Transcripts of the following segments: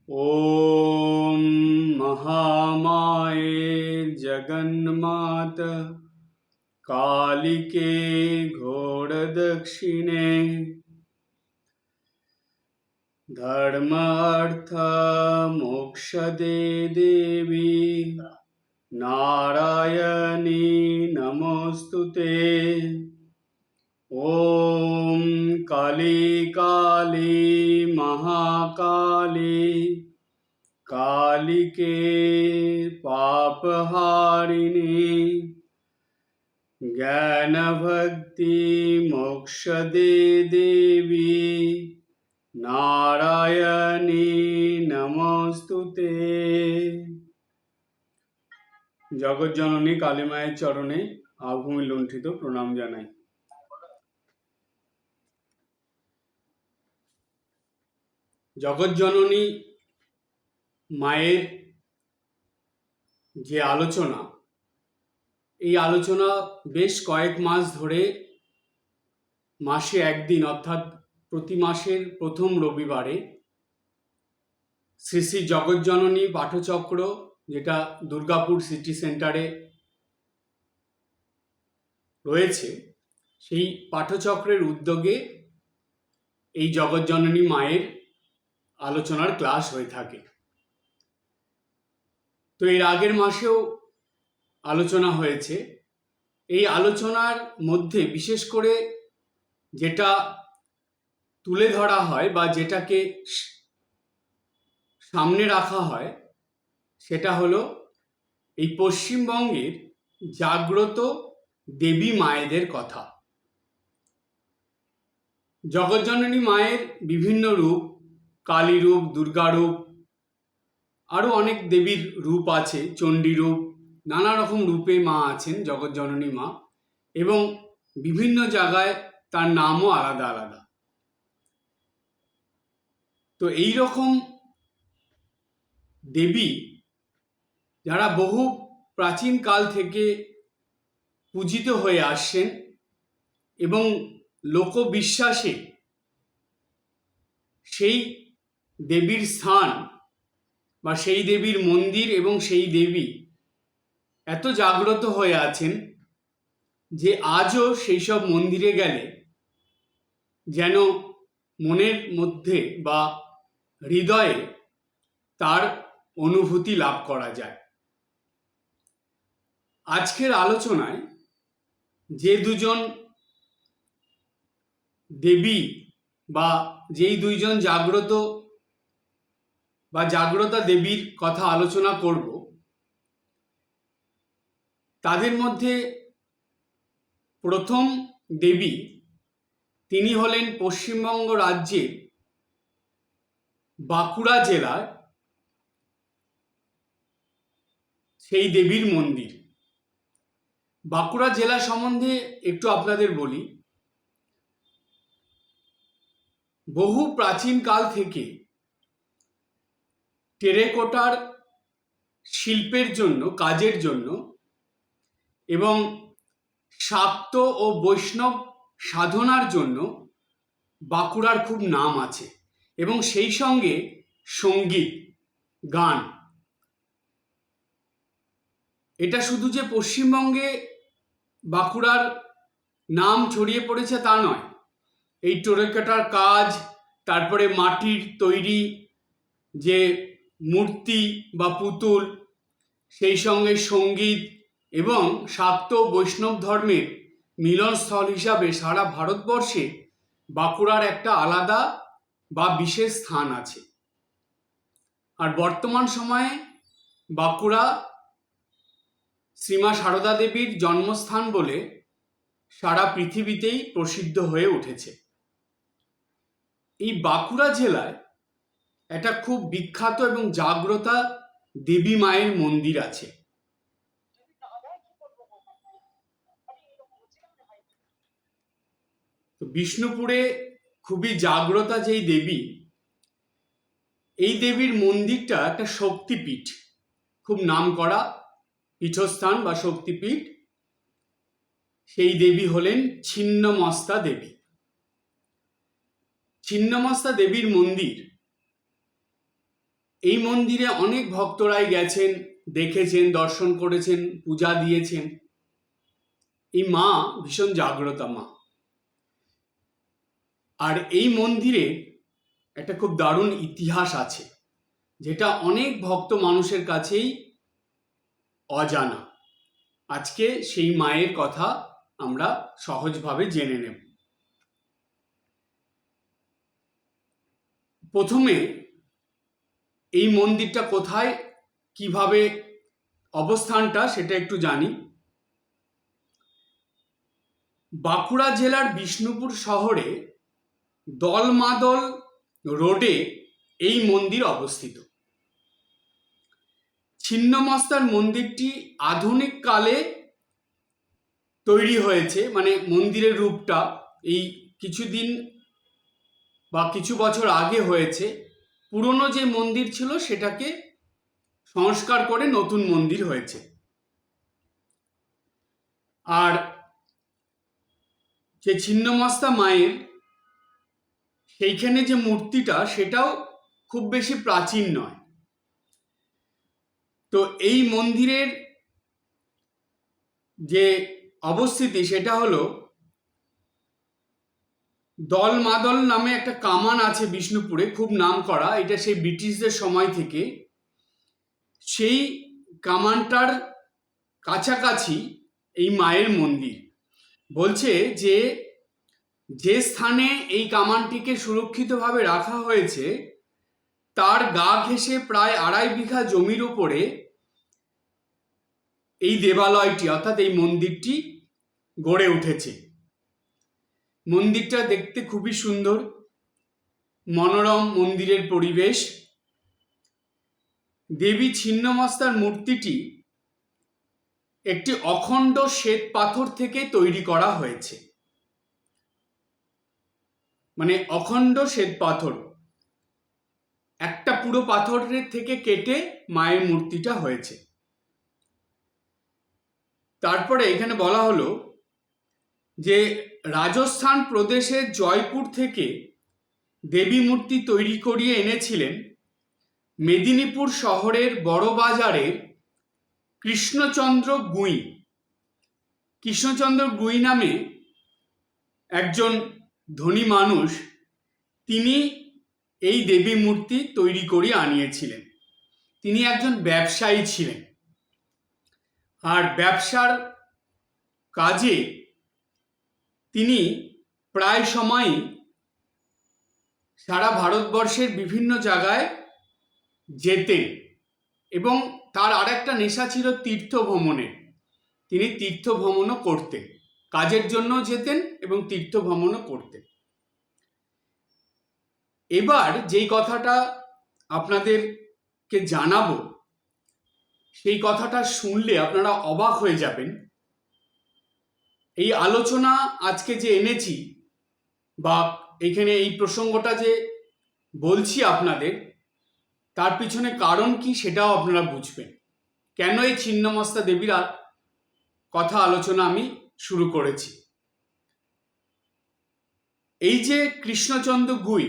ॐ महामाये जगन्मात कालिके घोरदक्षिणे धर्म अर्थ मोक्षदे देवी नारायणी नमोस्तुते। ॐ काली काली महाकाली कालिके पापहारिणी ज्ञान भक्ति मोक्षदे देवी नारायणी नमोस्तुते। जगज्जननी काली माয়ের চরণে আভূমি লুণ্ঠিত প্রণাম জানাই। জগজ্জননী মায়ের যে আলোচনা, এই আলোচনা বেশ কয়েক মাস ধরে মাসে একদিন অর্থাৎ প্রতি মাসের প্রথম রবিবারে শ্রী শ্রী জগজ্জননী পাঠচক্র, যেটা দুর্গাপুর সিটি সেন্টারে রয়েছে, সেই পাঠচক্রের উদ্যোগে এই জগজ্জননী মায়ের আলোচনার ক্লাস হয়ে থাকে। তো এর আগের মাসেও আলোচনা হয়েছে। এই আলোচনার মধ্যে বিশেষ করে যেটা তুলে ধরা হয় বা যেটাকে সামনে রাখা হয় সেটা হলো এই পশ্চিমবঙ্গের জাগ্রত দেবী মায়েদের কথা। জগজ্জননী মায়ের বিভিন্ন রূপ, কালী রূপ, দুর্গা রূপ, আরও অনেক দেবীর রূপ আছে, চণ্ডী রূপ, নানা রকম রূপে মা আছেন জগজ্জননী মা, এবং বিভিন্ন জায়গায় তার নামও আলাদা আলাদা। তো এই রকম দেবী যারা বহু প্রাচীন কাল থেকে পূজিত হয়ে আসছেন এবং লোকবিশ্বাসে সেই দেবীর স্থান বা সেই দেবীর মন্দির এবং সেই দেবী এত জাগ্রত হয়ে আছেন যে আজও সেই সব মন্দিরে গেলে যেন মনের মধ্যে বা হৃদয়ে তার অনুভূতি লাভ করা যায়। আজকের আলোচনায় যে দুজন দেবী বা যেই দুইজন জাগ্রত বা জাগ্রতা দেবীর কথা আলোচনা করব, তাদের মধ্যে প্রথম দেবী, তিনি হলেন পশ্চিমবঙ্গ রাজ্যের বাঁকুড়া জেলার সেই দেবীর মন্দির। বাঁকুড়া জেলা সম্বন্ধে একটু আপনাদের বলি। বহু প্রাচীন কাল থেকে টেরাকোটার শিল্পের জন্য, কাজের জন্য এবং শাক্ত ও বৈষ্ণব সাধনার জন্য বাঁকুড়ার খুব নাম আছে, এবং সেই সঙ্গে সঙ্গীত, গান। এটা শুধু যে পশ্চিমবঙ্গে বাঁকুড়ার নাম ছড়িয়ে পড়েছে তা নয়। এই টেরাকোটার কাজ, তারপরে মাটির তৈরি যে মূর্তি বা পুতুল, সেই সঙ্গে সঙ্গীত এবং শাক্ত বৈষ্ণব ধর্মের মিলনস্থল হিসাবে সারা ভারতবর্ষে বাঁকুড়ার একটা আলাদা বা বিশেষ স্থান আছে। আর বর্তমান সময়ে বাঁকুড়া শ্রীমা সারদা দেবীর জন্মস্থান বলে সারা পৃথিবীতেই প্রসিদ্ধ হয়ে উঠেছে। এই বাঁকুড়া জেলায় একটা খুব বিখ্যাত এবং জাগ্রতা দেবী মায়ের মন্দির আছে। তো বিষ্ণুপুরে খুবই জাগ্রতা যেই দেবী, এই দেবীর মন্দিরটা একটা শক্তিপীঠ, খুব নামকরা পীঠস্থান বা শক্তিপীঠ। সেই দেবী হলেন ছিন্নমস্তা দেবী। ছিন্নমস্তা দেবীর মন্দির এই মন্দিরে অনেক ভক্তরাই গেছেন, দেখেছেন, দর্শন করেছেন, পূজা দিয়েছেন। এই মা ভীষণ জাগ্রতা মা। আর এই মন্দিরে একটা খুব দারুণ ইতিহাস আছে, যেটা অনেক ভক্ত মানুষের কাছেই অজানা। আজকে সেই মায়ের কথা আমরা সহজভাবে জেনে নেব। প্রথমে এই মন্দিরটা কোথায়, কিভাবে অবস্থানটা সেটা একটু জানি। বাঁকুড়া জেলার বিষ্ণুপুর শহরে দলমাদল রোডে এই মন্দির অবস্থিত। ছিন্নমস্তার মন্দিরটি আধুনিক কালে তৈরি হয়েছে, মানে মন্দিরের রূপটা এই কিছুদিন বা কিছু বছর আগে হয়েছে। পুরনো যে মন্দির ছিল সেটাকে সংস্কার করে নতুন মন্দির হয়েছে। আর যে ছিন্নমস্তা মায়ের সেইখানে যে মূর্তিটা, সেটাও খুব বেশি প্রাচীন নয়। তো এই মন্দিরের যে অবস্থিতি সেটা হলো, দলমাদল নামে একটা কামান আছে বিষ্ণুপুরে, খুব নাম করা। এটা সেই ব্রিটিশদের সময় থেকে। সেই কামানটার কাছাকাছি এই মায়ের মন্দির। বলছে যে যে স্থানে এই কামানটিকে সুরক্ষিতভাবে রাখা হয়েছে তার গা ঘেঁষে প্রায় 2.5 বিঘা জমির উপরে এই দেবালয়টি অর্থাৎ এই মন্দিরটি গড়ে উঠেছে। মন্দিরটা দেখতে খুবই সুন্দর, মনোরম মন্দিরের পরিবেশ। দেবী ছিন্নমস্তার মূর্তিটি একটি অখণ্ড শ্বেত পাথর থেকে তৈরি করা হয়েছে। মানে অখণ্ড শ্বেত পাথর, একটা পুরো পাথরের থেকে কেটে মায়ের মূর্তিটা হয়েছে। তারপরে এখানে বলা হলো যে রাজস্থান প্রদেশের জয়পুর থেকে দেবী মূর্তি তৈরি করিয়ে এনেছিলেন মেদিনীপুর শহরের বড় বাজারের কৃষ্ণচন্দ্র গুই। কৃষ্ণচন্দ্র গুই নামে একজন ধনী মানুষ, তিনি এই দেবী মূর্তি তৈরি করে আনিয়েছিলেন। তিনি একজন ব্যবসায়ী ছিলেন, আর ব্যবসার কাজে তিনি প্রায় সময়ই সারা ভারতবর্ষের বিভিন্ন জায়গায় যেতেন। এবং তার আরেকটা নেশা ছিল তীর্থ ভ্রমণের। তিনি তীর্থ ভ্রমণও করতেন, কাজের জন্য যেতেন এবং তীর্থ ভ্রমণও করতেন। এবার যেই কথাটা আপনাদেরকে জানাবো, সেই কথাটা শুনলে আপনারা অবাক হয়ে যাবেন। এই আলোচনা আজকে যে এনেছি বা এখানে এই প্রসঙ্গটা যে বলছি আপনাদের, তার পিছনে কারণ কি সেটাও আপনারা বুঝবেন। কেন এই ছিন্নমস্তা দেবীর কথা আলোচনা আমি শুরু করেছি। এই যে কৃষ্ণচন্দ্র গুই,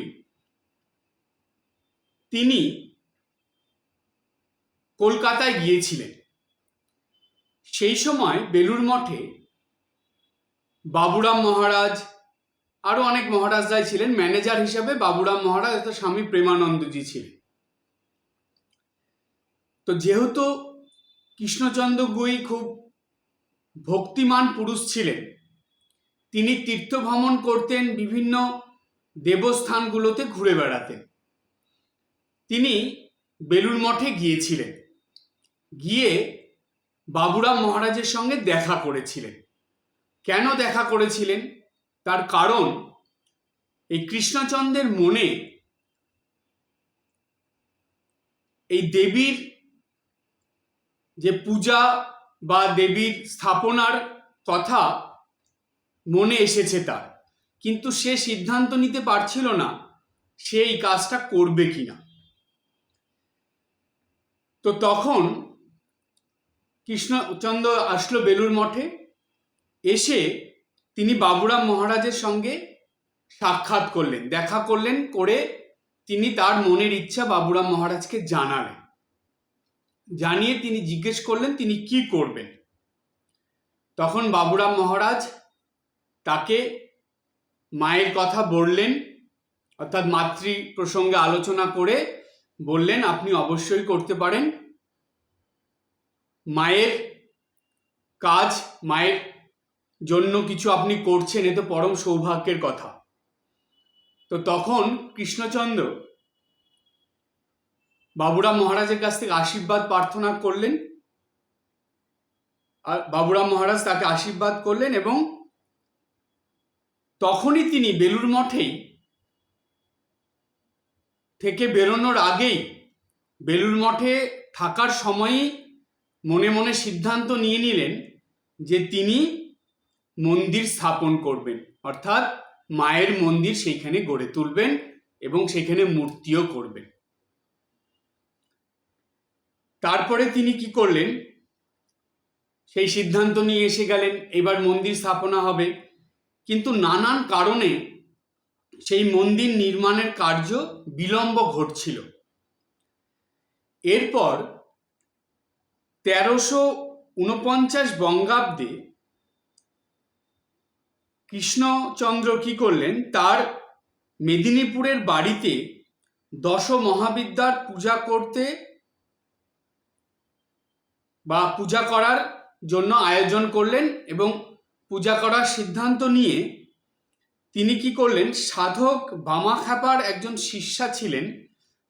তিনি কলকাতায় গিয়েছিলেন। সেই সময় বেলুড় মঠে বাবুরাম মহারাজ, আরো অনেক মহারাজরাই ছিলেন। ম্যানেজার হিসাবে বাবুরাম মহারাজ অর্থাৎ স্বামী প্রেমানন্দজি ছিলেন। তো যেহেতু কৃষ্ণচন্দ্র গুই খুব ভক্তিমান পুরুষ ছিলেন, তিনি তীর্থ ভ্রমণ করতেন, বিভিন্ন দেবস্থানগুলোতে ঘুরে বেড়াতেন। তিনি বেলুড় মঠে গিয়েছিলেন, গিয়ে বাবুরাম মহারাজের সঙ্গে দেখা করেছিলেন। কেন দেখা করেছিলেন তার কারণ, এই কৃষ্ণচন্দ্রের মনে এই দেবীর যে পূজা বা দেবীর স্থাপনার কথা মনে এসেছে তার, কিন্তু সে সিদ্ধান্ত নিতে পারছিল না সে এই কাজটা করবে কিনা। তো তখন কৃষ্ণচন্দ্র আসলো বেলুড় মঠে। এসে তিনি বাবুরাম মহারাজের সঙ্গে সাক্ষাৎ করলেন, দেখা করলেন। করে তিনি তার মনের ইচ্ছা বাবুরাম মহারাজকে জানালেন। জানিয়ে তিনি জিজ্ঞেস করলেন তিনি কি করবেন। তখন বাবুরাম মহারাজ তাকে মায়ের কথা বললেন, অর্থাৎ মাতৃ প্রসঙ্গে আলোচনা করে বললেন আপনি অবশ্যই করতে পারেন। মায়ের কাজ, মায়ের জন্য কিছু আপনি করছেন, এ তো পরম সৌভাগ্যের কথা। তো তখন কৃষ্ণচন্দ্র বাবুরাম মহারাজের কাছ থেকে আশীর্বাদ প্রার্থনা করলেন, আর বাবুরাম মহারাজ তাকে আশীর্বাদ করলেন এবং তখনই তিনি বেলুড় মঠেই থেকে বেরোনোর আগেই, বেলুড় মঠে থাকার সময়ই মনে মনে সিদ্ধান্ত নিয়ে নিলেন যে তিনি মন্দির স্থাপন করবেন, অর্থাৎ মায়ের মন্দির সেইখানে গড়ে তুলবেন এবং সেখানে মূর্তিও করবেন। তারপরে তিনি কি করলেন, সেই সিদ্ধান্ত নিয়ে এসে গেলেন, এবার মন্দির স্থাপনা হবে, কিন্তু নানান কারণে সেই মন্দির নির্মাণের কার্য বিলম্ব ঘটছিল। এরপর 1349 বঙ্গাব্দে কৃষ্ণচন্দ্র কি করলেন, তার মেদিনীপুরের বাড়িতে দশ মহাবিদ্যার পূজা করতে বা পূজা করার জন্য আয়োজন করলেন এবং পূজা করার সিদ্ধান্ত নিয়ে তিনি কি করলেন, সাধক বামাখ্যাপার একজন শিষ্যা ছিলেন,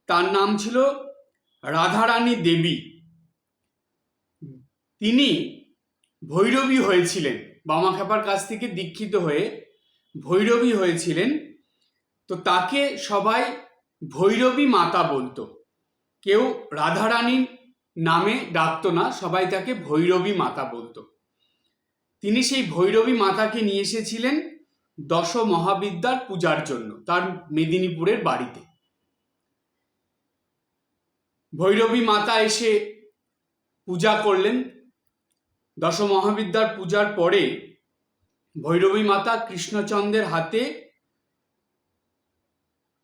তার নাম ছিল রাধারানী দেবী। তিনি ভৈরবী হয়েছিলেন, বামাখ্যাপার কাছ থেকে দীক্ষিত হয়ে ভৈরবী হয়েছিলেন। তো তাকে সবাই ভৈরবী মাতা বলতো, কেউ রাধারানী নামে ডাকতো না, সবাই তাকে ভৈরবী মাতা বলতো। তিনি সেই ভৈরবী মাতাকে নিয়ে এসেছিলেন দশ মহাবিদ্যার পূজার জন্য তার মেদিনীপুরের বাড়িতে। ভৈরবী মাতা এসে পূজা করলেন। দশ মহাবিদ্যার পূজার পরে ভৈরবী মাতা কৃষ্ণচন্দ্রের হাতে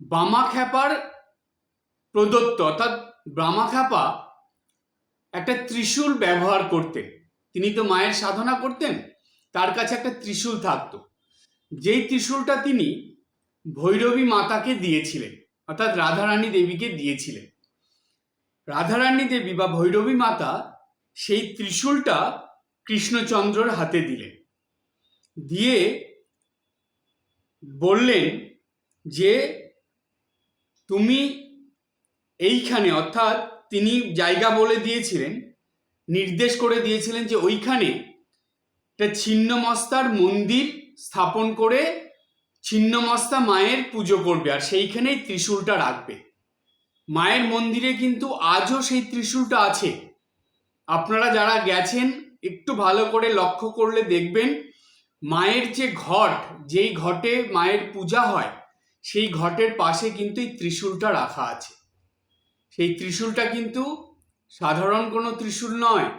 বামাখ্যাপার প্রদত্ত, অর্থাৎ বামাখ্যাপা একটা ত্রিশূল ব্যবহার করতেন। তিনি তো মায়ের সাধনা করতেন, তার কাছে একটা ত্রিশূল থাকতো, যেই ত্রিশূলটা তিনি ভৈরবী মাতাকে দিয়েছিলেন, অর্থাৎ রাধারানী দেবীকে দিয়েছিলেন। রাধারানী দেবী বা ভৈরবী মাতা সেই ত্রিশূলটা কৃষ্ণচন্দ্রর হাতে দিলেন, দিয়ে বললেন যে তুমি এইখানে, অর্থাৎ তিনি জায়গা বলে দিয়েছিলেন, নির্দেশ করে দিয়েছিলেন যে ওইখানে একটা ছিন্নমস্তার মন্দির স্থাপন করে ছিন্নমস্তা মায়ের পুজো করবে, আর সেইখানেই ত্রিশূলটা রাখবে। মায়ের মন্দিরে কিন্তু আজও সেই ত্রিশূলটা আছে। আপনারা যারা গেছেন একটু ভালো করে লক্ষ্য করলে দেখবেন, মায়ের যে ঘট, যেই ঘটে মায়ের পূজা হয়, সেই ঘটের পাশে কিন্তু এই ত্রিশূলটা রাখা আছে। সেই ত্রিশূলটা কিন্তু সাধারণ কোনো ত্রিশূল নয়,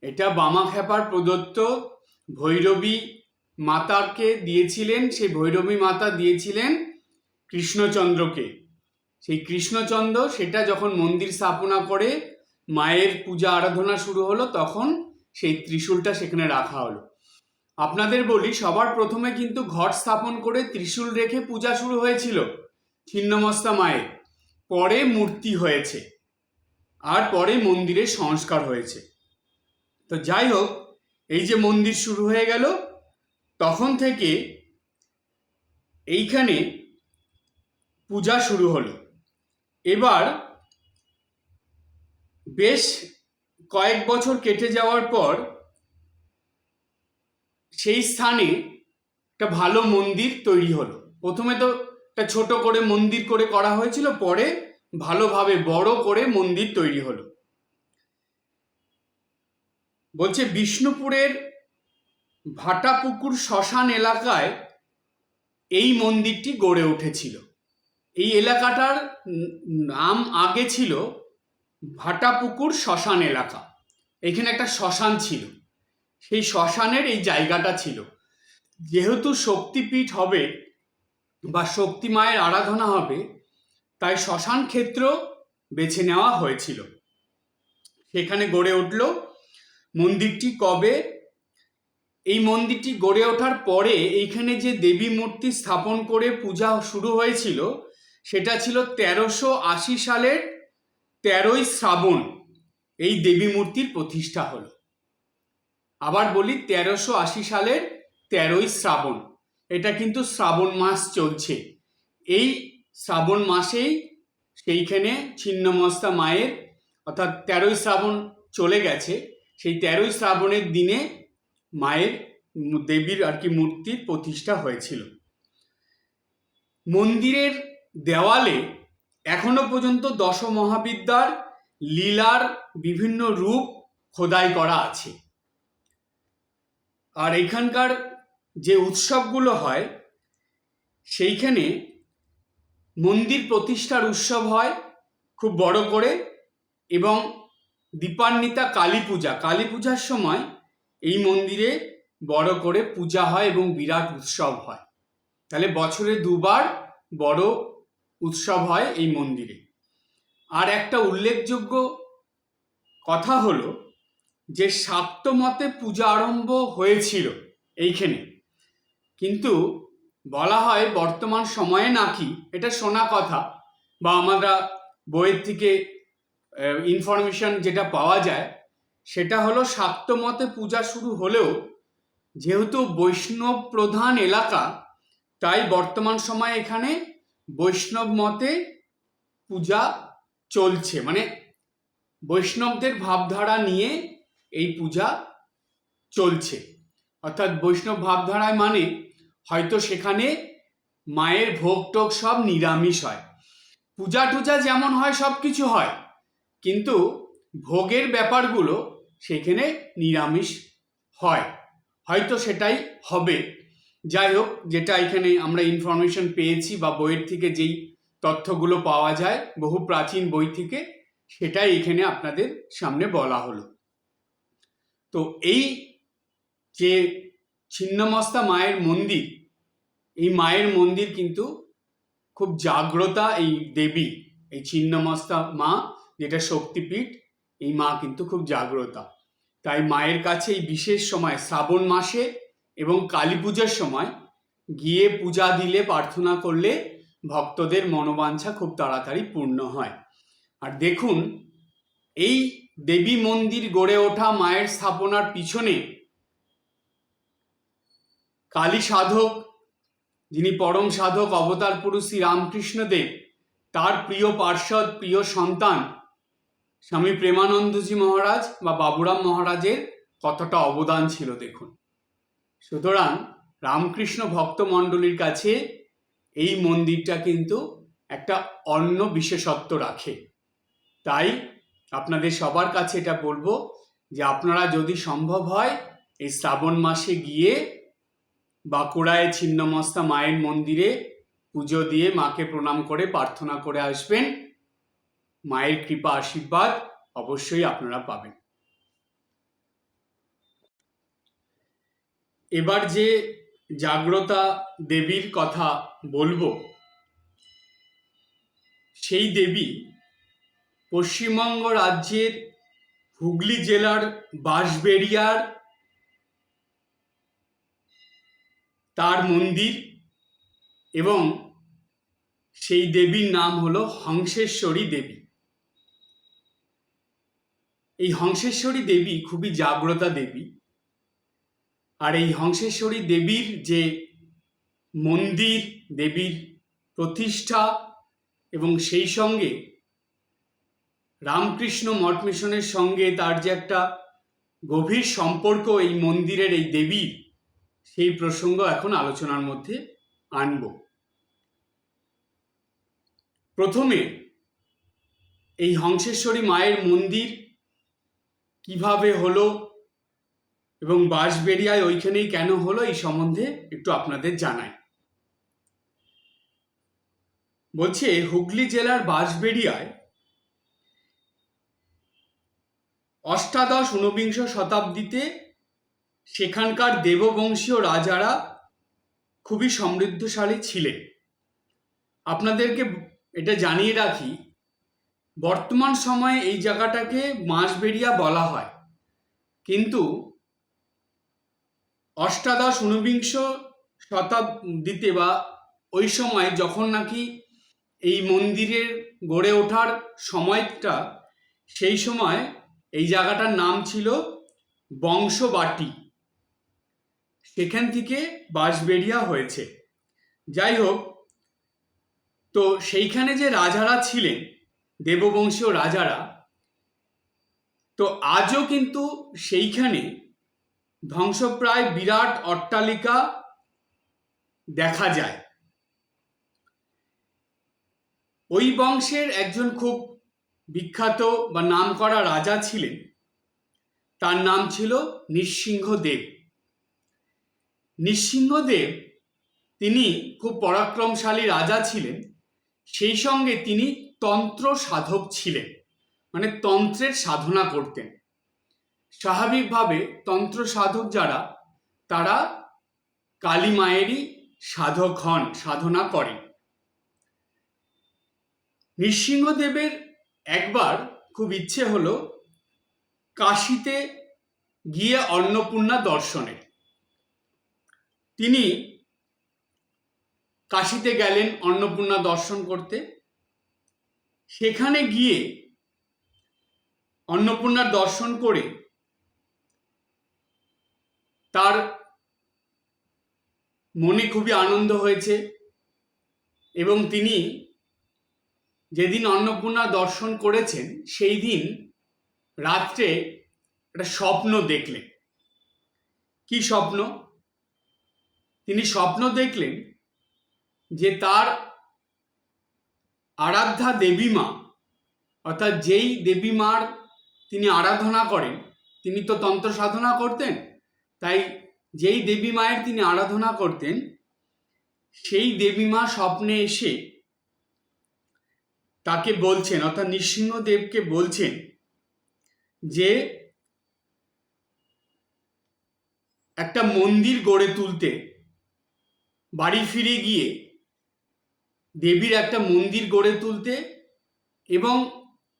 এটা বামাখ্যাপার প্রদত্ত, ভৈরবী মাতাকে দিয়েছিলেন, সেই ভৈরবী মাতা দিয়েছিলেন কৃষ্ণচন্দ্রকে। সেই কৃষ্ণচন্দ্র সেটা যখন মন্দির স্থাপনা করে মায়ের পূজা আরাধনা শুরু হলো, তখন সেই ত্রিশূলটা সেখানে রাখা হলো। আপনাদের বলি, সবার প্রথমে কিন্তু ঘট স্থাপন করে ত্রিশূল রেখে পূজা শুরু হয়েছিল ছিন্নমস্তা মায়ের, পরে মূর্তি হয়েছে, আর পরে মন্দিরের সংস্কার হয়েছে। তো যাই হোক, এই যে মন্দির শুরু হয়ে গেল, তখন থেকে এইখানে পূজা শুরু হলো। এবার বেশ কয়েক বছর কেটে যাওয়ার পর সেই স্থানে একটা ভালো মন্দির তৈরি হলো। প্রথমে তো একটা ছোট করে মন্দির করে করা হয়েছিল, পরে ভালোভাবে বড় করে মন্দির তৈরি হলো। বলছে বিষ্ণুপুরের ভাটাপুকুর শ্মশান এলাকায় এই মন্দিরটি গড়ে উঠেছিল। এই এলাকাটার নাম আগে ছিল ভাটাপুকুর শ্মশান এলাকা। এখানে একটা শ্মশান ছিল, সেই শ্মশানের এই জায়গাটা ছিল। যেহেতু শক্তিপীঠ হবে বা শক্তি মায়ের আরাধনা হবে, তাই শ্মশান ক্ষেত্র বেছে নেওয়া হয়েছিল। সেখানে গড়ে উঠল মন্দিরটি। কবে? এই মন্দিরটি গড়ে ওঠার পরে এইখানে যে দেবী মূর্তি স্থাপন করে পূজা শুরু হয়েছিল সেটা ছিল 1380 সালের 13ই শ্রাবণ এই দেবী মূর্তির প্রতিষ্ঠা হলো। আবার বলি, 1380 সালের 13ই শ্রাবণ। এটা কিন্তু শ্রাবণ মাস চলছে। এই শ্রাবণ মাসেই সেইখানে ছিন্নমস্তা মায়ের, অর্থাৎ 13ই শ্রাবণ চলে গেছে, সেই 13ই শ্রাবণের দিনে মায়ের দেবীর মূর্তির প্রতিষ্ঠা হয়েছিল। মন্দিরের দেওয়ালে এখনো পর্যন্ত দশমহাবিদ্যার লীলার বিভিন্ন রূপ খোদাই করা আছে। আর এখানকার যে উৎসবগুলো হয় সেইখানে মন্দির প্রতিষ্ঠার উৎসব হয় খুব বড় করে, এবং দীপান্বিতা কালী পূজার সময় এই মন্দিরে বড় করে পূজা হয় এবং বিরাট উৎসব হয়। তাহলে বছরে দুবার বড় উৎসব হয় এই মন্দিরে। আর একটা উল্লেখযোগ্য কথা হলো যে শাক্ত মতে পূজা আরম্ভ হয়েছিল এইখানে, কিন্তু বলা হয় বর্তমান সময়ে নাকি, এটা শোনা কথা বা আমরা বইয়ের থেকে ইনফরমেশন যেটা পাওয়া যায় সেটা হলো শাক্ত মতে পূজা শুরু হলেও যেহেতু বৈষ্ণব প্রধান এলাকা, তাই বর্তমান সময়ে এখানে বৈষ্ণব মতে পূজা চলছে। মানে বৈষ্ণবদের ভাবধারা নিয়ে এই পূজা চলছে। অর্থাৎ বৈষ্ণব ভাবধারায় মানে হয়তো সেখানে মায়ের ভোগ টোগ সব নিরামিষ হয়, পূজা টুজা যেমন হয় সব কিছু হয়, কিন্তু ভোগের ব্যাপারগুলো সেখানে নিরামিষ হয়, হয়তো সেটাই হবে। যাই হোক, যেটা এখানে আমরা ইনফরমেশন পেয়েছি বা বইয়ের থেকে যেই তথ্যগুলো পাওয়া যায় বহু প্রাচীন বই থেকে, সেটাই এখানে আপনাদের সামনে বলা হলো। তো এই যে ছিন্নমস্তা মায়ের মন্দির, এই মায়ের মন্দির কিন্তু খুব জাগ্রতা। এই দেবী, এই ছিন্নমস্তা মা যেটা শক্তিপীঠ, এই মা কিন্তু খুব জাগ্রতা। তাই মায়ের কাছে এই বিশেষ সময় শ্রাবণ মাসে এবং কালী পূজার সময় গিয়ে পূজা দিলে, প্রার্থনা করলে ভক্তদের মনোবাঞ্ছা খুব তাড়াতাড়ি পূর্ণ হয়। আর দেখুন, এই দেবী মন্দির গড়ে ওঠা, মায়ের স্থাপনার পিছনে কালী সাধক, যিনি পরম সাধক অবতার পুরুষ শ্রী রামকৃষ্ণদেব, তার প্রিয় পার্ষদ, প্রিয় সন্তান স্বামী প্রেমানন্দজি মহারাজ বা বাবুরাম মহারাজের কতটা অবদান ছিল দেখুন। সুতরাং রামকৃষ্ণ ভক্ত মণ্ডলীর কাছে এই মন্দিরটা কিন্তু একটা অন্য বিশেষত্ব রাখে। তাই আপনাদের সবার কাছে এটা বলবো যে আপনারা যদি সম্ভব হয় এই শ্রাবণ মাসে গিয়ে বাঁকুড়ায় ছিন্নমস্তা মায়ের মন্দিরে পুজো দিয়ে মাকে প্রণাম করে প্রার্থনা করে আসবেন। মায়ের কৃপা আশীর্বাদ অবশ্যই আপনারা পাবেন। এবার যে জাগ্রতা দেবীর কথা বলবো, সেই দেবী পশ্চিমবঙ্গ রাজ্যের হুগলি জেলার বাঁশবেড়িয়ার তার মন্দির, এবং সেই দেবীর নাম হলো হংসেশ্বরী দেবী। এই হংসেশ্বরী দেবী খুবই জাগ্রতা দেবী। আর এই হংসেশ্বরী দেবীর যে মন্দির, দেবীর প্রতিষ্ঠা, এবং সেই সঙ্গে রামকৃষ্ণ মঠ মিশনের সঙ্গে তার যে একটা গভীর সম্পর্ক এই মন্দিরের, এই দেবীর, সেই প্রসঙ্গ এখন আলোচনার মধ্যে আনব। প্রথমে এই হংসেশ্বরী মায়ের মন্দির কিভাবে হলো এবং বাঁশবেড়িয়ায় ওইখানেই কেন হলো, এই সম্বন্ধে একটু আপনাদের জানাই। বলছে হুগলি জেলার বাঁশবেড়িয়ায় অষ্টাদশ ঊনবিংশ শতাব্দীতে সেখানকার দেববংশীয় রাজারা খুবই সমৃদ্ধশালী ছিলেন। আপনাদেরকে এটা জানিয়ে রাখি, বর্তমান সময়ে এই জায়গাটাকে বাঁশবেড়িয়া বলা হয়, কিন্তু অষ্টাদশ ঊনবিংশ শতাব্দীতে বা ওই সময় যখন নাকি এই মন্দিরের গড়ে ওঠার সময়টা, সেই সময় এই জায়গাটার নাম ছিল বংশবাটি, সেখান থেকে বাঁশবেড়িয়া হয়েছে। যাই হোক, তো সেইখানে যে রাজারা ছিলেন, দেববংশীয় রাজারা, তো আজও কিন্তু সেইখানে ধ্বংসপ্রায় বিরাট অট্টালিকা দেখা যায়। ওই বংশের একজন খুব বিখ্যাত বা নামকরা রাজা ছিলেন, তার নাম ছিল নৃসিংহদেব। নৃসিংহদেব তিনি খুব পরাক্রমশালী রাজা ছিলেন, সেই সঙ্গে তিনি তন্ত্র সাধক ছিলেন, মানে তন্ত্রের সাধনা করতেন। স্বাভাবিকভাবে তন্ত্র সাধক যারা, তারা কালী মায়েরই সাধক হন, সাধনা করেন। নৃসিংহদেবের একবার খুব ইচ্ছে হলো কাশীতে গিয়ে অন্নপূর্ণা দর্শনের। তিনি কাশীতে গেলেন অন্নপূর্ণা দর্শন করতে। সেখানে গিয়ে অন্নপূর্ণার দর্শন করে তার মনে খুবই আনন্দ হয়েছে, এবং তিনি যেদিন অন্নপূর্ণা দর্শন করেছেন সেই দিন রাত্রে একটা স্বপ্ন দেখলেন। কি স্বপ্ন? তিনি স্বপ্ন দেখলেন যে তার আরাধ্যা দেবী মা, অর্থাৎ যেই দেবী মার তিনি আরাধনা করেন, তিনি তো তন্ত্র সাধনা করতেন, তাই যেই দেবী মায়ের তিনি আরাধনা করতেন, সেই দেবী মা স্বপ্নে এসে তাকে বলছেন, অর্থাৎ নৃসিংহদেবকে বলছেন যে একটা মন্দির গড়ে তুলতে, বাড়ি ফিরে গিয়ে দেবীর একটা মন্দির গড়ে তুলতে, এবং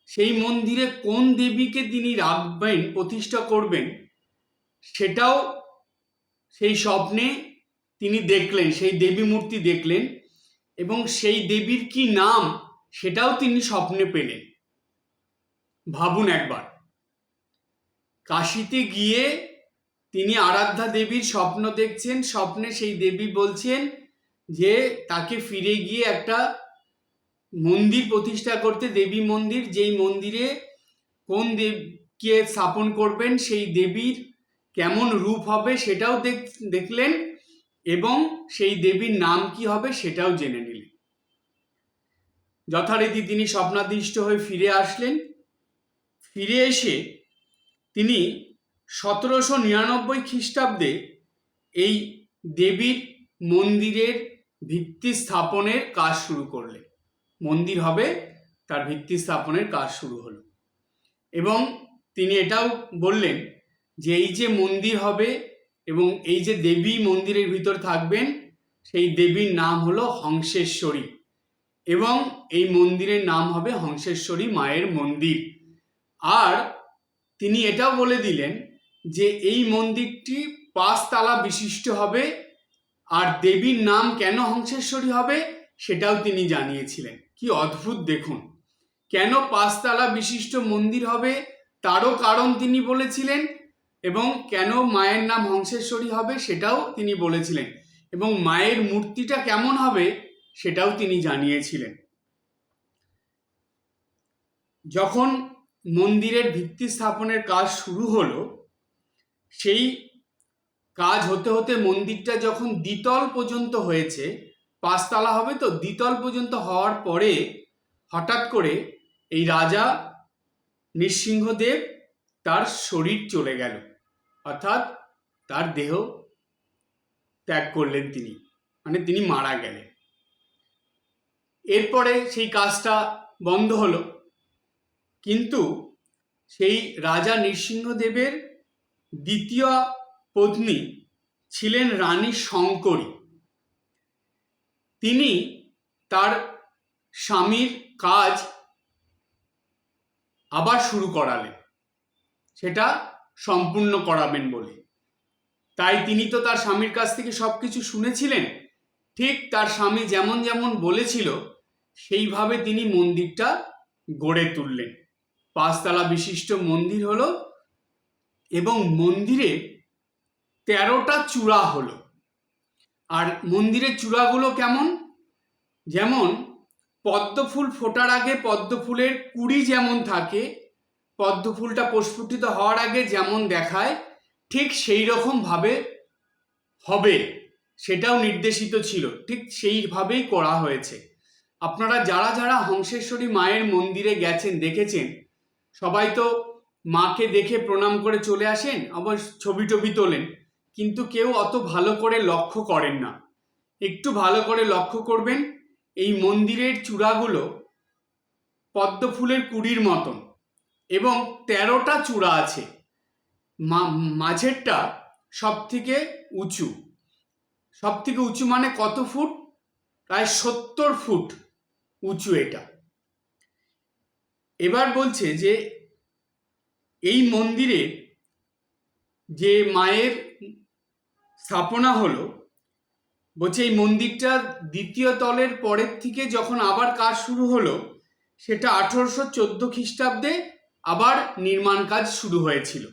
সেই মন্দিরে কোন দেবীকে তিনি রাখবেন, প্রতিষ্ঠা করবেন, সেটাও সেই স্বপ্নে তিনি দেখলেন, সেই দেবী মূর্তি দেখলেন, এবং সেই দেবীর কি নাম সেটাও তিনি স্বপ্নে পেলেন। ভাবুন একবার, কাশীতে গিয়ে তিনি আরাধ্যা দেবীর স্বপ্ন দেখছেন, স্বপ্নে সেই দেবী বলছেন যে তাকে ফিরে গিয়ে একটা মন্দির প্রতিষ্ঠা করতে, দেবী মন্দির, যেই মন্দিরে কোন দেবকে স্থাপন করবেন, সেই দেবীর কেমন রূপ হবে সেটাও দেখলেন, এবং সেই দেবীর নাম কি হবে সেটাও জেনে নিলেন। যথারীতি তিনি স্বপ্নাদিষ্ট হয়ে ফিরে আসলেন। ফিরে এসে তিনি 1799 খ্রিস্টাব্দে এই দেবীর মন্দিরের ভিত্তি স্থাপনের কাজ শুরু করলেন। মন্দির হবে, তার ভিত্তি স্থাপনের কাজ শুরু হলো, এবং তিনি এটাও বললেন যে এই যে মন্দির হবে এবং এই যে দেবী মন্দিরের ভিতর থাকবেন, সেই দেবীর নাম হলো হংসেশ্বরী, এবং এই মন্দিরের নাম হবে হংসেশ্বরী মায়ের মন্দির। আর তিনি এটাও বলে দিলেন যে এই মন্দিরটি 5 তলা বিশিষ্ট হবে, আর দেবীর নাম কেন হংসেশ্বরী হবে সেটাও তিনি জানিয়েছিলেন। কি অদ্ভুত দেখুন, কেন 5 তলা বিশিষ্ট মন্দির হবে তারও কারণ তিনি বলেছিলেন, এবং কেন মায়ের নাম হংসেশ্বরী হবে সেটাও তিনি বলেছিলেন, এবং মায়ের মূর্তিটা কেমন হবে সেটাও তিনি জানিয়েছিলেন। যখন মন্দিরের ভিত্তি স্থাপনের কাজ শুরু হলো, সেই কাজ হতে হতে মন্দিরটা যখন দ্বিতল পর্যন্ত হয়েছে, 5 তলা হবে তো, দ্বিতল পর্যন্ত হওয়ার পরে হঠাৎ করে এই রাজা নৃসিংহদেব তার শরীর চলে গেল, অর্থাৎ তার দেহ ত্যাগ করলেন তিনি, মানে তিনি মারা গেলেন। এরপরে সেই কাজটা বন্ধ হলো, কিন্তু সেই রাজা নৃসিংহদেবের দ্বিতীয় পত্নী ছিলেন রানী শঙ্করী। তিনি তার স্বামীর কাজ আবার শুরু করালেন, সেটা সম্পূর্ণ করাবেন বলে। তাই তিনি তো তার স্বামীর কাছ থেকে সবকিছু শুনেছিলেন, ঠিক তার স্বামী যেমন যেমন বলেছিল সেইভাবে তিনি মন্দিরটা গড়ে তুললেন। 5 তলা বিশিষ্ট মন্দির হলো এবং মন্দিরে 13টা চূড়া হলো। আর মন্দিরের চূড়াগুলো কেমন? যেমন পদ্ম ফুল ফোটার আগে পদ্ম ফুলের কুঁড়ি যেমন থাকে, পদ্ম ফুলটা প্রস্ফুটিত হওয়ার আগে যেমন দেখায়, ঠিক সেই রকম ভাবে হবে, সেটাও নির্দেশিত ছিল, ঠিক সেইভাবেই করা হয়েছে। আপনারা যারা যারা হংসেশ্বরী মায়ের মন্দিরে গেছেন, দেখেছেন, সবাই তো মাকে দেখে প্রণাম করে চলে আসেন, আবার ছবি টবি তোলেন, কিন্তু কেউ অত ভালো করে লক্ষ্য করেন না। একটু ভালো করে লক্ষ্য করবেন, এই মন্দিরের চূড়াগুলো পদ্ম ফুলের কুঁড়ির মতন এবং 13টা চূড়া আছে। মাঝেরটা সব থেকে উঁচু। সব থেকে উঁচু মানে কত ফুট? প্রায় 70 ফুট উঁচু এটা। এবার বলছে যে এই মন্দিরে যে মায়ের স্থাপনা হলো, বলছে এই মন্দিরটা দ্বিতীয় তলের পরের থেকে যখন আবার কাজ শুরু হলো, সেটা 1814 খ্রিস্টাব্দে আবার নির্মাণ কাজ শুরু হয়েছিল।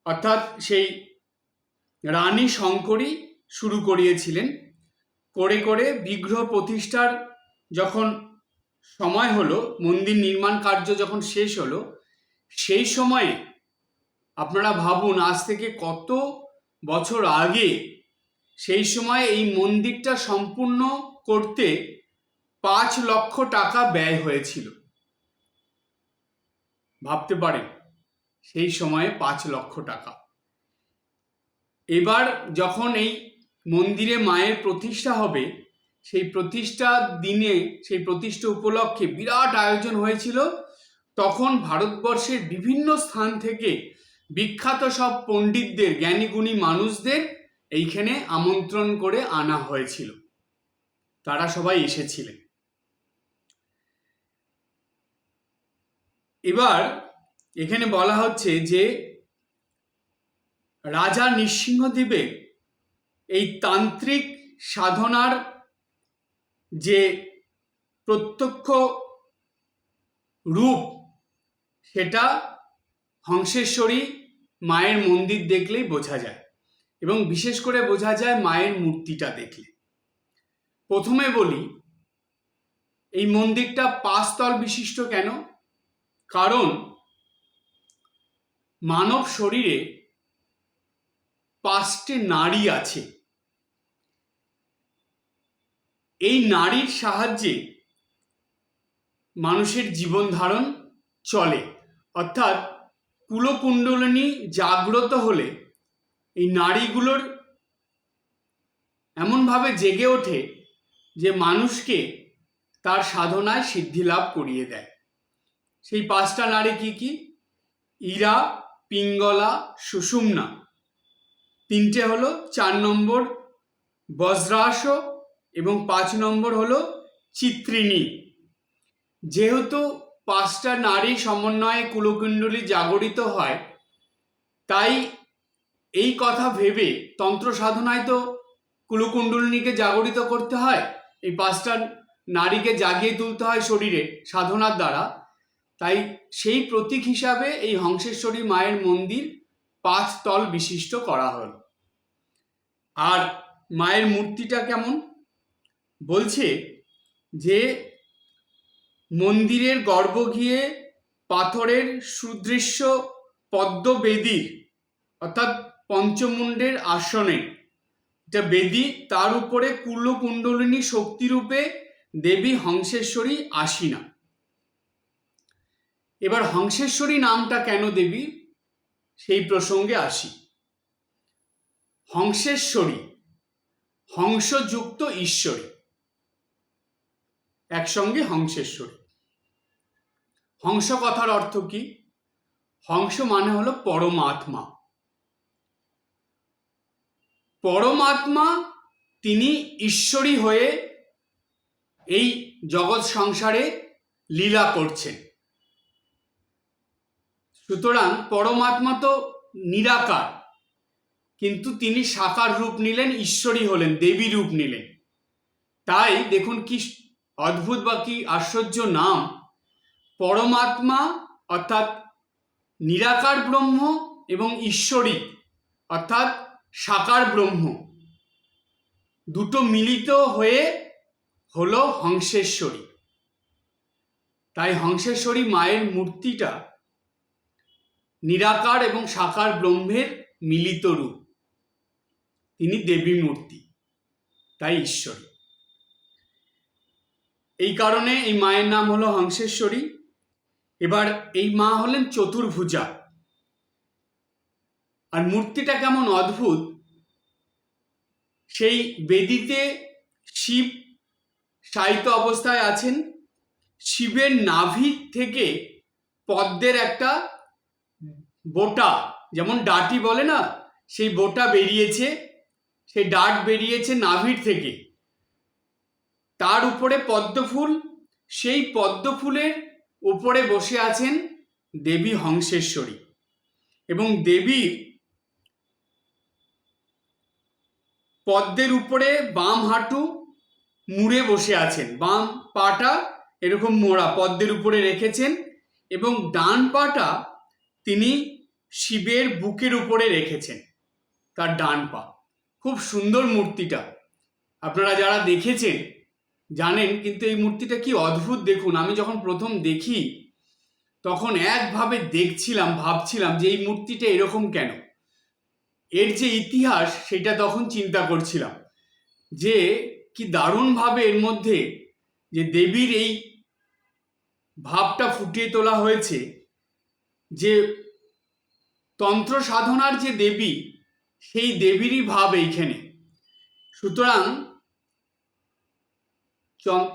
অর্থাৎ সেই রানী শঙ্করী শুরু করিয়েছিলেন। করে করে বিগ্রহ প্রতিষ্ঠার যখন সময় হলো, মন্দির নির্মাণ কার্য যখন শেষ হলো, সেই সময়ে আপনারা ভাবুন আজ থেকে কত বছর আগে, সেই সময় এই মন্দিরটা সম্পূর্ণ করতে 5 লক্ষ টাকা ব্যয় হয়েছিল। ভাবতে পারেন, সেই সময়ে 5 লক্ষ টাকা। এবার যখন এই মন্দিরে মায়ের প্রতিষ্ঠা হবে, সেই প্রতিষ্ঠার দিনে, সেই প্রতিষ্ঠা উপলক্ষে বিরাট আয়োজন হয়েছিল। তখন ভারতবর্ষের বিভিন্ন স্থান থেকে বিখ্যাত সব পণ্ডিতদের, জ্ঞানীগুণী মানুষদের এইখানে আমন্ত্রণ করে আনা হয়েছিল, তারা সবাই এসেছিলেন। এবার এখানে বলা হচ্ছে যে রাজা নৃসিংহদেবের এই তান্ত্রিক সাধনার যে প্রত্যক্ষ রূপ, সেটা হংসেশ্বরী মায়ের মন্দির দেখলেই বোঝা যায়, এবং বিশেষ করে বোঝা যায় মায়ের মূর্তিটা দেখলে। প্রথমে বলি, এই মন্দিরটা 5 তল বিশিষ্ট কেন? কারণ মানব শরীরে 5টি নাড়ি আছে। এই নাড়ির সাহায্যে মানুষের জীবন ধারণ চলে। অর্থাৎ কুলকুণ্ডলিনী জাগ্রত হলে এই নাড়িগুলোর এমনভাবে জেগে ওঠে যে মানুষকে তার সাধনায় সিদ্ধি লাভ করিয়ে দেয়। সেই 5টা নাড়ি কি কি? ইরা, পিঙ্গলা, সুষুম্না। 3টে হলো, 4 নম্বর বজ্রাস এবং 5 নম্বর হলো চিত্রিণী। যেহেতু 5টা নারী সমন্বয়ে কুলকুণ্ডলী জাগরিত হয়, তাই এই কথা ভেবে তন্ত্র সাধনায় তো কুলকুণ্ডলিনীকে জাগরিত করতে হয়, এই 5টা নারীকে জাগিয়ে তুলতে হয় শরীরে সাধনার দ্বারা। তাই সেই প্রতীক হিসাবে এই হংসেশ্বরী মায়ের মন্দির 5 তল বিশিষ্ট করা হল। আর মায়ের মূর্তিটা কেমন? বলছে যে মন্দিরের গর্ভগৃহে পাথরের সুদৃশ্য পদ্মবেদী, অর্থাৎ পঞ্চমুণ্ডের আসনে এটা বেদী, তার উপরে কুলকুণ্ডলিনী শক্তিরূপে দেবী হংসেশ্বরী আসীনা। এবার হংসেশ্বরী নামটা কেন দেবী, সেই প্রসঙ্গে আসি। হংসেশ্বরী, হংসযুক্ত ঈশ্বরী, একসঙ্গে হংসেশ্বরী। হংস কথার অর্থ কি? হংস মানে হলো পরমাত্মা। পরমাত্মা তিনি ঈশ্বরী হয়ে এই জগৎ সংসারে লীলা করছেন। সুতরাং পরমাত্মা তো নিরাকার, কিন্তু তিনি সাকার রূপ নিলেন, ঈশ্বরী হলেন, দেবী রূপ নিলেন। তাই দেখুন কি অদ্ভুত বা কি আশ্চর্য নাম, পরমাত্মা অর্থাৎ নিরাকার ব্রহ্ম এবং ঈশ্বরী অর্থাৎ সাকার ব্রহ্ম দুটো মিলিত হয়ে হলো হংসেশ্বরী। তাই হংসেশ্বরী মায়ের মূর্তিটা নিরাকার এবং সাকার ব্রহ্মের মিলিত রূপ, তিনি দেবী মূর্তি, তাই ঈশ্বরী। এই কারণে এই মায়ের নাম হলো হংসেশ্বরী। এবার এই মা হলেন চতুর্ভুজা। আর মূর্তিটা কেমন অদ্ভুত, সেই বেদিতে শিব শায়িত অবস্থায় আছেন, শিবের নাভি থেকে পদ্মের একটা বোটা, যেমন ডাটি বলে না, সেই বোটা বেরিয়েছে, সেই ডাট বেরিয়েছে নাভির থেকে, তার উপরে পদ্মফুল, সেই পদ্মফুলের উপরে বসে আছেন দেবী হংসেশ্বরী। এবং দেবীর পদ্মের উপরে বাম হাঁটু মুড়ে বসে আছেন, বাম পাটা এরকম মোড়া পদ্মের উপরে রেখেছেন, এবং ডান পাটা তিনি শিবের বুকের উপরে রেখেছেন, তার ডান পা। খুব সুন্দর মূর্তিটা, আপনারা যারা দেখেছেন জানেন। কিন্তু এই মূর্তিটা কি অদ্ভুত দেখুন, আমি যখন প্রথম দেখি তখন একভাবে দেখছিলাম, ভাবছিলাম যে এই মূর্তিটা এরকম কেন, এর যে ইতিহাস সেটা তখন চিন্তা করছিলাম, যে কি দারুণভাবে এর মধ্যে যে দেবীর এই ভাবটা ফুটিয়ে তোলা হয়েছে, যে তন্ত্র সাধনার যে দেবী, সেই দেবীরই ভাব এইখানে। সুতরাং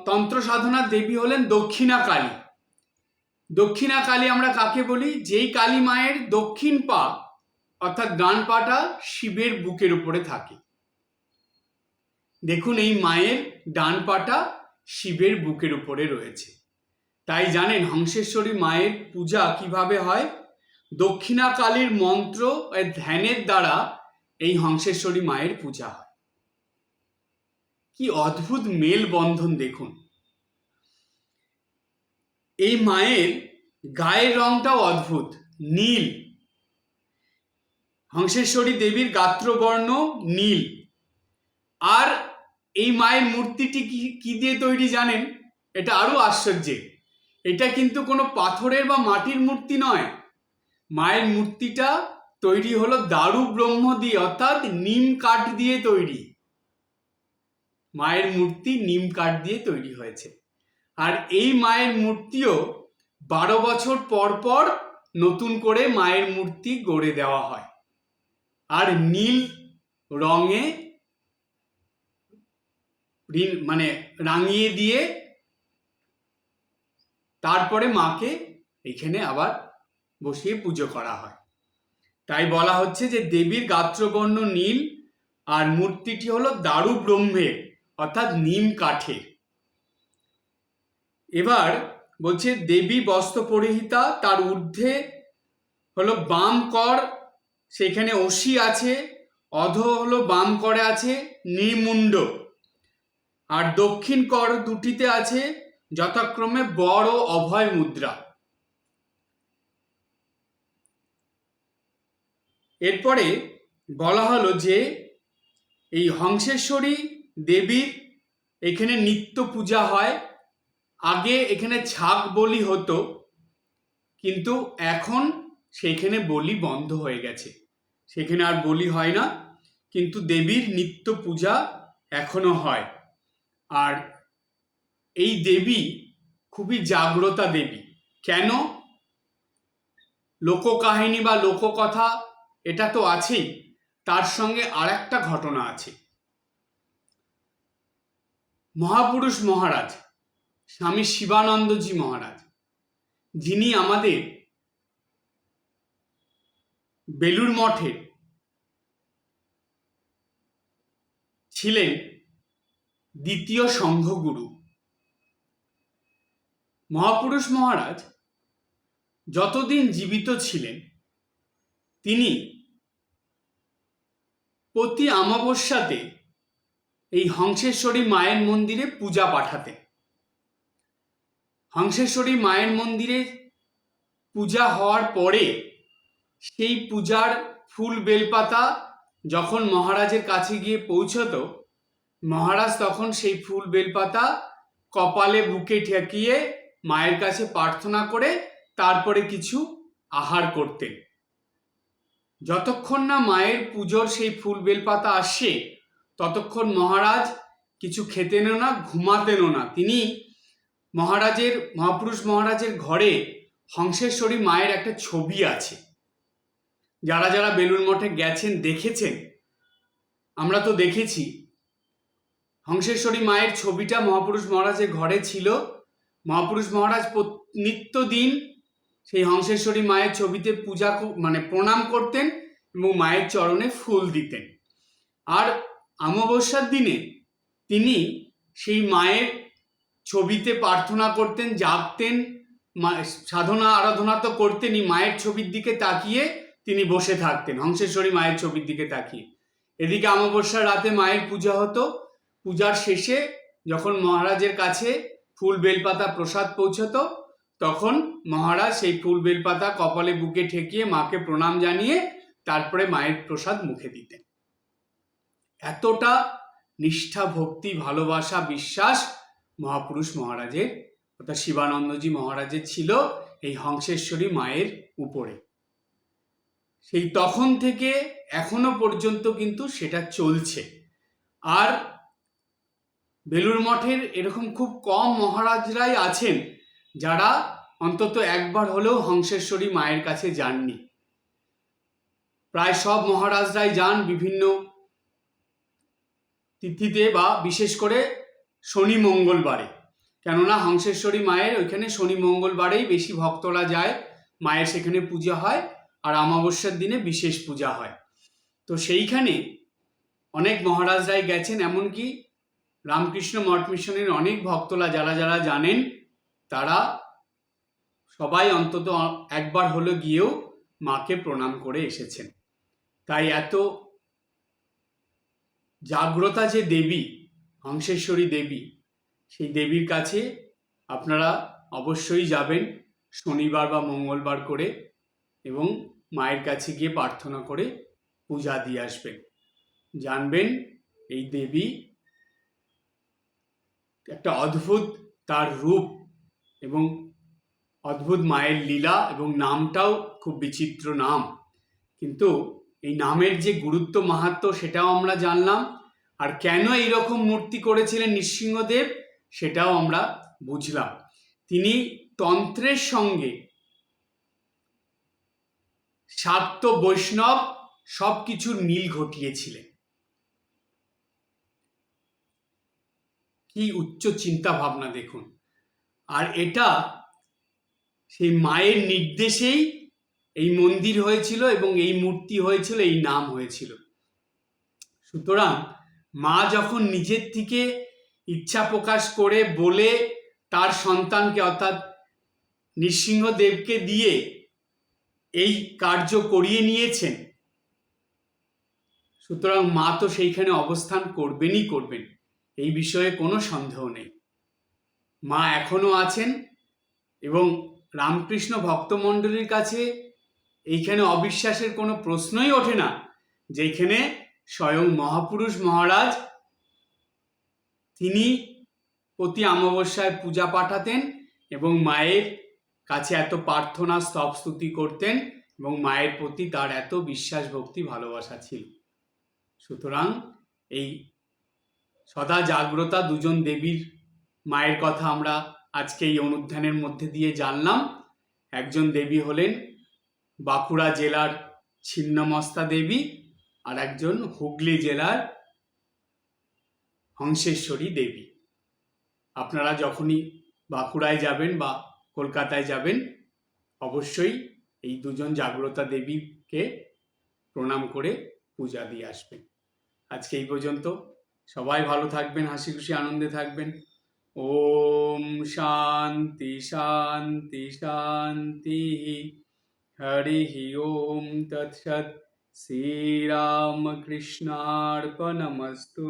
তন্ত্র সাধনার দেবী হলেন দক্ষিণা কালী। দক্ষিণা কালী আমরা কাকে বলি? যেই কালী মায়ের দক্ষিণ পা অর্থাৎ ডান পাটা শিবের বুকের উপরে থাকে। দেখুন এই মায়ের ডান পাটা শিবের বুকের উপরে রয়েছে। তাই জানেন হংসেশ্বরী মায়ের পূজা কিভাবে হয়? দক্ষিণা কালীর মন্ত্র ধ্যানের দ্বারা এই হংসেশ্বরী মায়ের পূজা হয়। কি অদ্ভুত মেলবন্ধন দেখুন। এই মায়ের গায়ের রংটাও অদ্ভুত, নীল। হংসেশ্বরী দেবীর গাত্রবর্ণ নীল। আর এই মায়ের মূর্তিটি কি দিয়ে তৈরি জানেন? এটা আরো আশ্চর্যের। এটা কিন্তু কোনো পাথরের বা মাটির মূর্তি নয়। মায়ের মূর্তিটা তৈরি হলো দারু ব্রহ্ম দিয়ে, অর্থাৎ নিম কাঠ দিয়ে তৈরি। মায়ের মূর্তি নিম কাঠ দিয়ে তৈরি হয়েছে। আর এই মায়ের মূর্তিও 12 বছর পর পর নতুন করে মায়ের মূর্তি গড়ে দেওয়া হয়, আর নীল রঙে মানে রাঙিয়ে দিয়ে তারপরে মাকে এখানে আবার বসিয়ে পুজো করা হয়। তাই বলা হচ্ছে যে দেবীর গাত্রবর্ণ নীল, আর মূর্তিটি হলো দারু ব্রহ্মের অর্থাৎ নিম কাঠের। এবার বলছে দেবী বস্ত্র পরিহিতা, তার ঊর্ধ্বে হলো বাম কর, সেখানে অসি আছে, অধ হলো বাম করে আছে নির্মুণ্ড, আর দক্ষিণ কর দুটিতে আছে যথাক্রমে বড় ও অভয় মুদ্রা। এরপরে বলা হলো যে এই হংসেশ্বরী দেবীর এখানে নিত্য পূজা হয়। আগে এখানে ছাগ বলি হতো, কিন্তু এখন সেখানে বলি বন্ধ হয়ে গেছে, সেখানে আর বলি হয় না, কিন্তু দেবীর নিত্য পূজা এখনো হয়। আর এই দেবী খুবই জাগ্রতা দেবী। কেন? লোককাহিনী বা লোককথা এটা তো আছেই, তার সঙ্গে আর একটা ঘটনা আছে। মহাপুরুষ মহারাজ স্বামী শিবানন্দজি মহারাজ, যিনি আমাদের বেলুড় মঠের ছিলেন দ্বিতীয় সংঘগুরু। মহাপুরুষ মহারাজ যতদিন জীবিত ছিলেন তিনি প্রতি অমাবস্যাতে এই হংসেশ্বরী মায়ের মন্দিরে পূজা পাঠাতেন। হংসেশ্বরী মায়ের মন্দিরে পূজা হওয়ার পরে সেই পূজার ফুল বেলপাতা যখন মহারাজের কাছে গিয়ে পৌঁছতো, মহারাজ তখন সেই ফুল বেলপাতা কপালে বুকে ঠেকিয়ে মায়ের কাছে প্রার্থনা করে তারপরে কিছু আহার করতেন। যতক্ষণ না মায়ের পুজোর সেই ফুল বেলপাতা আসে ততক্ষণ মহারাজ কিছু খেতেনও না, ঘুমাতেনও না। তিনি মহাপুরুষ মহারাজের ঘরে হংসেশ্বরী মায়ের একটা ছবি আছে। যারা যারা বেলুড় মঠে গেছেন দেখেছেন, আমরা তো দেখেছি, হংসেশ্বরী মায়ের ছবিটা মহাপুরুষ মহারাজের ঘরে ছিল। মহাপুরুষ মহারাজ নিত্যদিন সেই হংসেশ্বরী মায়ের ছবিতে প্রণাম করতেন এবং মায়ের চরণে ফুল দিতেন। আর অমাবস্যার দিনে তিনি সেই মায়ের ছবিতে প্রার্থনা করতেন, জাপতেন, সাধনা আরাধনা তো করতেনই, মায়ের ছবির দিকে তাকিয়ে তিনি বসে থাকতেন, হংসেশ্বরী মায়ের ছবির দিকে তাকিয়ে। এদিকে অমাবস্যার রাতে মায়ের পূজা হতো। পূজার শেষে যখন মহারাজের কাছে ফুল বেলপাতা প্রসাদ পৌঁছতো তখন মহারাজ সেই ফুল বেলপাতা কপালে বুকে ঠেকিয়ে মাকে প্রণাম জানিয়ে তারপরে মায়ের প্রসাদ মুখে দিতেন। এতটা নিষ্ঠা, ভক্তি, ভালোবাসা, বিশ্বাস মহাপুরুষ মহারাজের অর্থাৎ শিবানন্দজি মহারাজের ছিল এই হংসেশ্বরী মায়ের উপরে। সেই তখন থেকে এখনো পর্যন্ত কিন্তু সেটা চলছে। আর বেলুড় মঠের এরকম খুব কম মহারাজরাই আছেন যারা অন্তত একবার হলেও হংসেশ্বরী মায়ের কাছে যাননি। প্রায় সব মহারাজরাই যান বিভিন্ন তিথিতে বা বিশেষ করে শনি মঙ্গলবারে, কেননা হংসেশ্বরী মায়ের ওইখানে শনি মঙ্গলবারেই বেশি ভক্তরা যায়, মায়ের সেখানে পূজা হয় আর অমাবস্যার দিনে বিশেষ পূজা হয়। তো সেইখানে অনেক মহারাজরাই গেছেন, এমনকি রামকৃষ্ণ মঠ মিশনের অনেক ভক্তরা যারা যারা জানেন তারা সবাই অন্তত একবার হলো গিয়েও মাকে প্রণাম করে এসেছেন। তাই এত জাগ্রতা যে দেবী হংসেশ্বরী দেবী, সেই দেবীর কাছে আপনারা অবশ্যই যাবেন শনিবার বা মঙ্গলবার করে এবং মায়ের কাছে গিয়ে প্রার্থনা করে পূজা দিয়ে আসবেন। জানবেন এই দেবী একটা অদ্ভুত তার রূপ এবং অদ্ভুত মায়ের লীলা, এবং নামটাও খুব বিচিত্র নাম। কিন্তু এই নামের যে গুরুত্ব মাহাত্ম্য সেটাও আমরা জানলাম, আর কেন এইরকম মূর্তি করেছিলেন নৃসিংহদেব সেটাও আমরা বুঝলাম। তিনি তন্ত্রের সঙ্গে শাক্ত বৈষ্ণব সব কিছুর মিল ঘটিয়েছিলেন। কি উচ্চ চিন্তা ভাবনা দেখুন। আর এটা সেই মায়ের নির্দেশেই এই মন্দির হয়েছিল এবং এই মূর্তি হয়েছিল, এই নাম হয়েছিল। সুতরাং মা যখন নিজের থেকে ইচ্ছা প্রকাশ করে বলে তার সন্তানকে অর্থাৎ নৃসিংহদেবকে দিয়ে এই কার্য করিয়ে নিয়েছেন, সুতরাং মা তো সেইখানে অবস্থান করবেনই করবেন, এই বিষয়ে কোনো সন্দেহ নেই। মা এখনো আছেন এবং রামকৃষ্ণ ভক্তমণ্ডলীর কাছে এইখানে অবিশ্বাসের কোনো প্রশ্নই ওঠে না, যেখানে স্বয়ং মহাপুরুষ মহারাজ তিনি প্রতি অমাবস্যায় পূজা পাঠাতেন এবং মায়ের কাছে এত প্রার্থনা স্তব স্তুতি করতেন এবং মায়ের প্রতি তার এত বিশ্বাস, ভক্তি, ভালোবাসা ছিল। সুতরাং এই সদা জাগ্রতা দুজন দেবীর মায়ের কথা আমরা আজকে এই অনুধ্যানের মধ্যে দিয়ে জানলাম। একজন দেবী হলেন বাঁকুড়া জেলার ছিন্নমস্তা দেবী, আর একজন হুগলি জেলার হংসেশ্বরী দেবী। আপনারা যখনই বাঁকুড়ায় যাবেন বা কলকাতায় যাবেন অবশ্যই এই দুজন জাগ্রতা দেবীকে প্রণাম করে পূজা দিয়ে আসবেন। আজকে এই পর্যন্ত। সবাই ভালো থাকবেন, হাসি খুশি আনন্দে থাকবেন। ওম শান্তি শান্তি শান্তি। হরিঃ ওম তৎসৎ। শ্রীরামকৃষ্ণার্পণমস্তু।